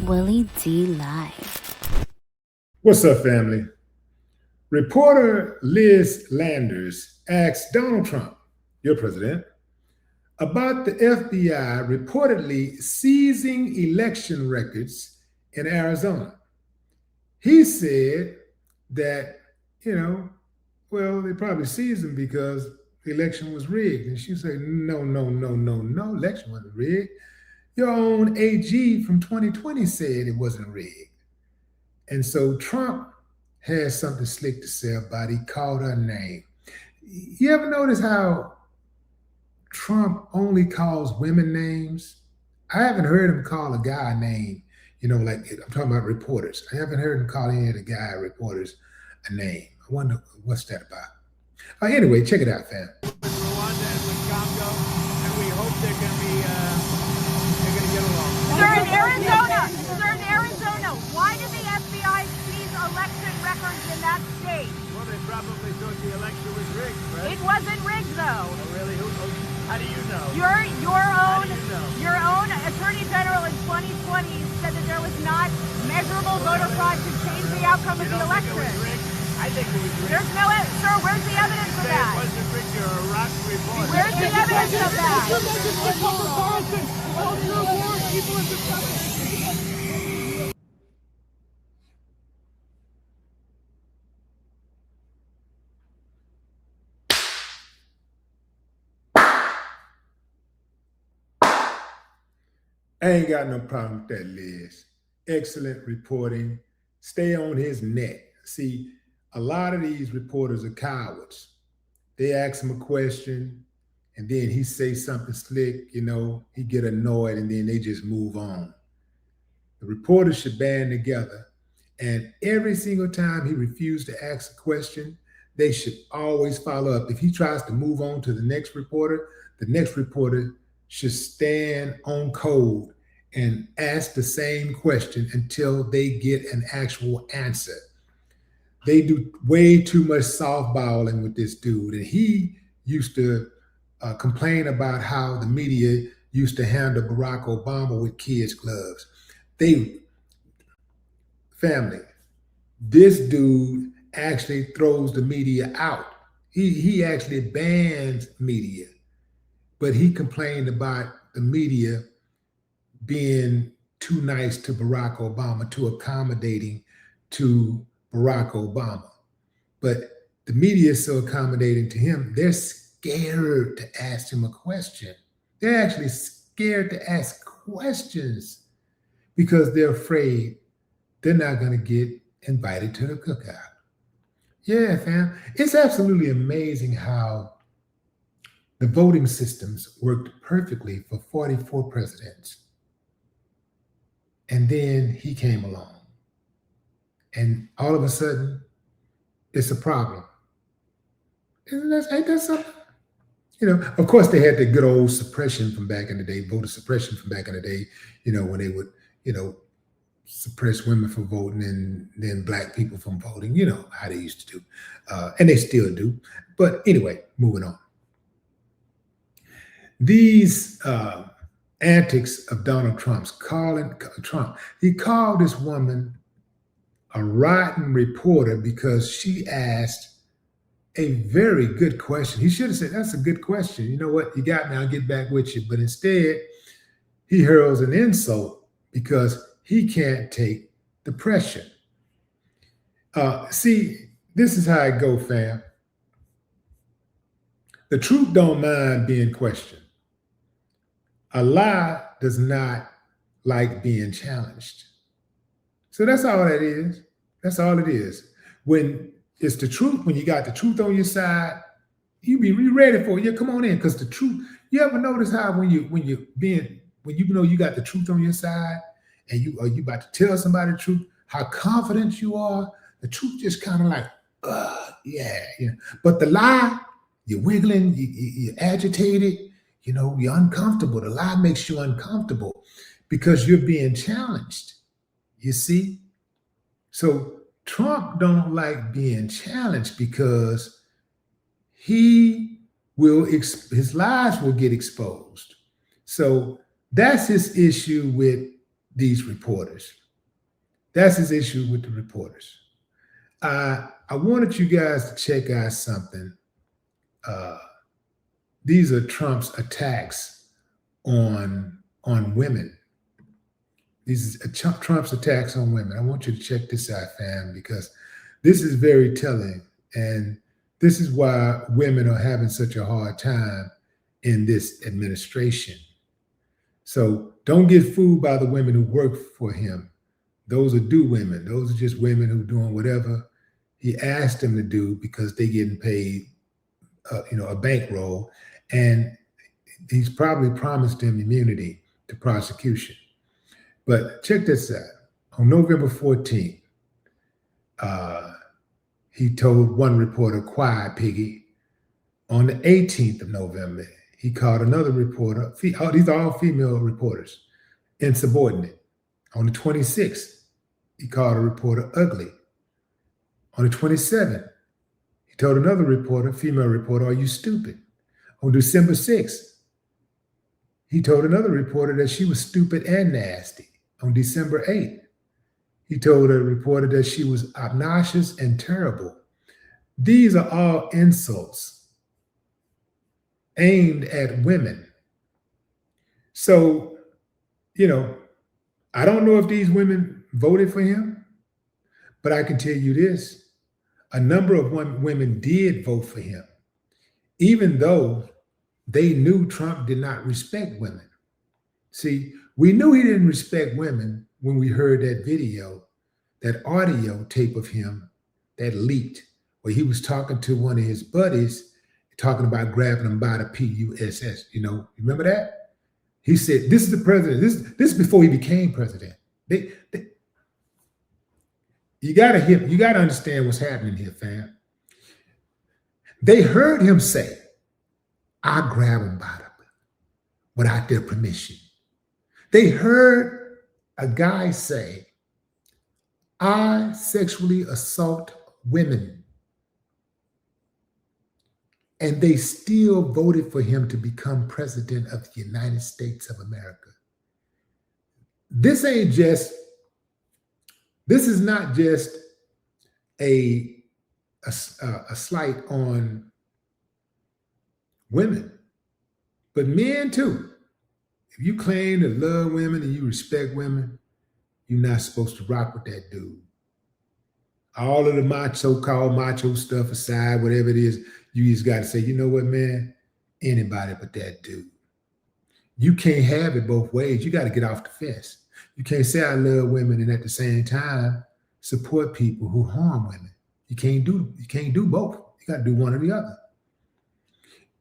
Willie D live. What's up, family? Reporter Liz Landers asked Donald Trump, your president, about the FBI reportedly seizing election records in Arizona. He said that, well, they probably seized them because the election was rigged. And she said, no, election wasn't rigged. Your own AG from 2020 said it wasn't rigged. And so Trump has something slick to say about it. He called her name. You ever notice how Trump only calls women names? I haven't heard him call a guy name, like I'm talking about reporters. I haven't heard him call any of the guy reporters a name. I wonder what's that about. Anyway, check it out, fam. With Rwanda and with Congo, and we hope they're going to get along. Sir, in Arizona, why did the FBI seize election records in that state? Well, they probably thought the election was rigged, right? It wasn't rigged, though. Oh, really? How do you know? Your own Attorney General in 2020 said that there was not measurable voter fraud to change the outcome of the election. Think it was rigged? I think it was rigged. There's no evidence. Sir, where's the evidence of that? It wasn't rigged. You're a rock reporter. Where's the evidence of that? I ain't got no problem with that, Liz. Excellent reporting. Stay on his neck. See, a lot of these reporters are cowards. They ask him a question, and then he say something slick, he get annoyed, and then they just move on. The reporters should band together, and every single time he refused to ask a question, they should always follow up. If he tries to move on to the next reporter should stand on code and ask the same question until they get an actual answer. They do way too much softballing with this dude. And he used to complain about how the media used to handle Barack Obama with kids' gloves. Family, this dude actually throws the media out. He actually bans media. But he complained about the media being too nice to Barack Obama, too accommodating to Barack Obama. But the media is so accommodating to him, they're scared to ask him a question. They're actually scared to ask questions because they're afraid they're not going to get invited to the cookout. Yeah, fam. It's absolutely amazing how the voting systems worked perfectly for 44 presidents. And then he came along. And all of a sudden, it's a problem. Ain't that something? Of course, they had the good old suppression from back in the day, voter suppression from back in the day, when they would, suppress women from voting and then Black people from voting, how they used to do. And they still do. But anyway, moving on. These antics of Donald Trump, he called this woman a rotten reporter because she asked a very good question. He should have said, that's a good question. You know what? You got me. I'll get back with you. But instead, he hurls an insult because he can't take the pressure. See, this is how it go, fam. The truth don't mind being questioned. A lie does not like being challenged. So that's all that is. That's all it is. When it's the truth, when you got the truth on your side, you be ready for it. Yeah, come on in, because the truth. You ever notice how when you know you got the truth on your side, and you about to tell somebody the truth, how confident you are? The truth just kind of like, yeah. But the lie, you're wiggling, you're agitated. You're uncomfortable. The lie makes you uncomfortable because you're being challenged. You see? So Trump don't like being challenged because his lies will get exposed. So that's his issue with these reporters. That's his issue with the reporters. I wanted you guys to check out something. These are Trump's attacks on women. These are Trump's attacks on women. I want you to check this out, fam, because this is very telling. And this is why women are having such a hard time in this administration. So don't get fooled by the women who work for him. Those are do women. Those are just women who are doing whatever he asked them to do because they're getting paid, a bankroll. And he's probably promised them immunity to prosecution. But check this out. On November 14th, he told one reporter, "Quiet, piggy." On the 18th of November, he called another reporter, these are all female reporters, insubordinate. On the 26th, he called a reporter ugly. On the 27th, he told another reporter, female reporter, "Are you stupid?" On December 6th, he told another reporter that she was stupid and nasty. On December 8th, he told a reporter that she was obnoxious and terrible. These are all insults aimed at women. So, I don't know if these women voted for him, but I can tell you this. A number of women did vote for him, even though they knew Trump did not respect women. See, we knew he didn't respect women when we heard that video, that audio tape of him that leaked, where he was talking to one of his buddies, talking about grabbing him by the PUSS. Remember that? He said, "This is the president." This is before he became president. You gotta understand what's happening here, fam. They heard him say, "I grab him by the without their permission." They heard a guy say, "I sexually assault women." And they still voted for him to become president of the United States of America. This is not just a slight on women, but men too. If you claim to love women and you respect women, you're not supposed to rock with that dude. All of the so-called macho stuff aside, whatever it is, you just got to say, "You know what, man? Anybody but that dude." You can't have it both ways. You got to get off the fence. You can't say I love women and at the same time support people who harm women. You can't do both. You got to do one or the other.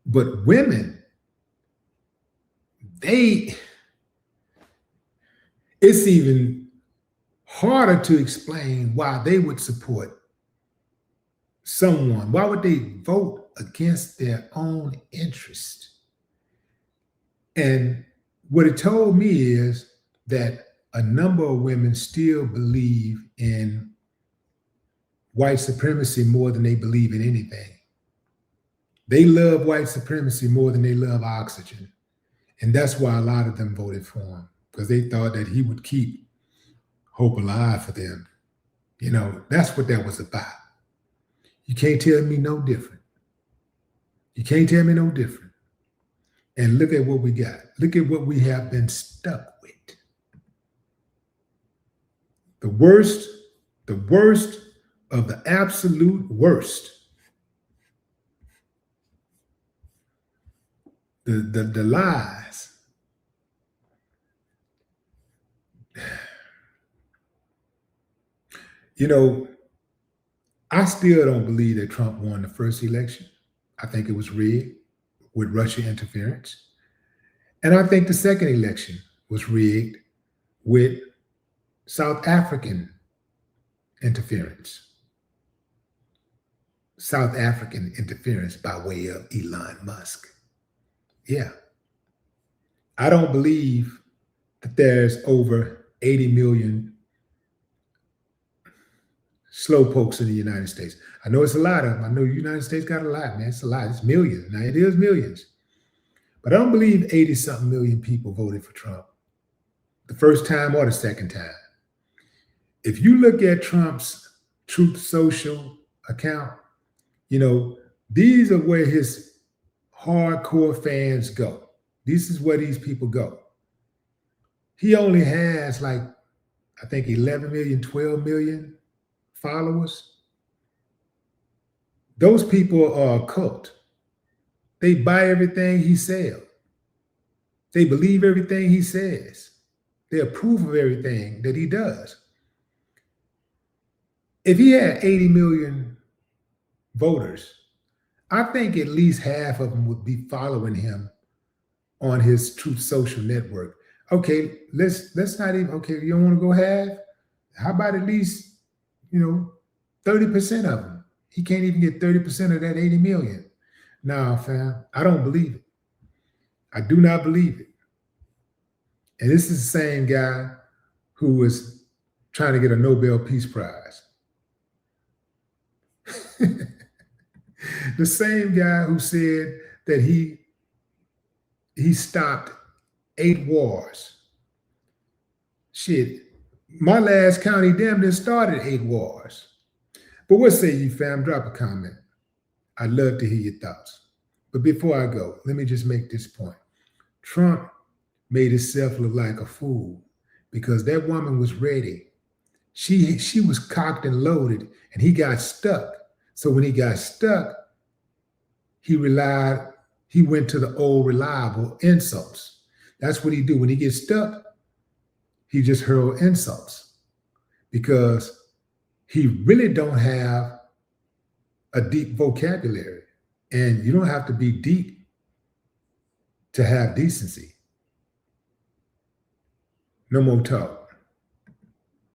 But women, it's even harder to explain why they would support someone. Why would they vote against their own interest? And what it told me is that a number of women still believe in white supremacy more than they believe in anything. They love white supremacy more than they love oxygen. And that's why a lot of them voted for him, because they thought that he would keep hope alive for them. That's what that was about. You can't tell me no different. You can't tell me no different. And look at what we got. Look at what we have been stuck with. The worst of the absolute worst. The lies. I still don't believe that Trump won the first election. I think it was rigged with Russia interference. And I think the second election was rigged with South African interference. South African interference by way of Elon Musk. Yeah. I don't believe that there's over 80 million slowpokes in the United States. I know it's a lot of them. I know the United States got a lot, man. It's a lot. It's millions. Now it is millions. But I don't believe 80-something million people voted for Trump. the first time or the second time. If you look at Trump's Truth Social account, you know, these are where his hardcore fans go. This is where these people go. He only has like, I think 11 million, 12 million followers. Those people are a cult. They buy everything he sells. They believe everything he says. They approve of everything that he does. If he had 80 million voters, I think at least half of them would be following him on his Truth Social network. Okay, let's not even, okay, you don't want to go half? How about at least, 30% of them? He can't even get 30% of that 80 million. Nah, fam, I don't believe it. I do not believe it. And this is the same guy who was trying to get a Nobel Peace Prize. The same guy who said that he stopped 8 wars. Shit, my last count, he damn near started 8 wars. But what say you, fam? Drop a comment. I'd love to hear your thoughts. But before I go, let me just make this point. Trump made himself look like a fool because that woman was ready. She was cocked and loaded, and he got stuck. So when he got stuck, he went to the old reliable insults. That's what he do. When he gets stuck, he just hurl insults because he really don't have a deep vocabulary. And you don't have to be deep to have decency. No more talk.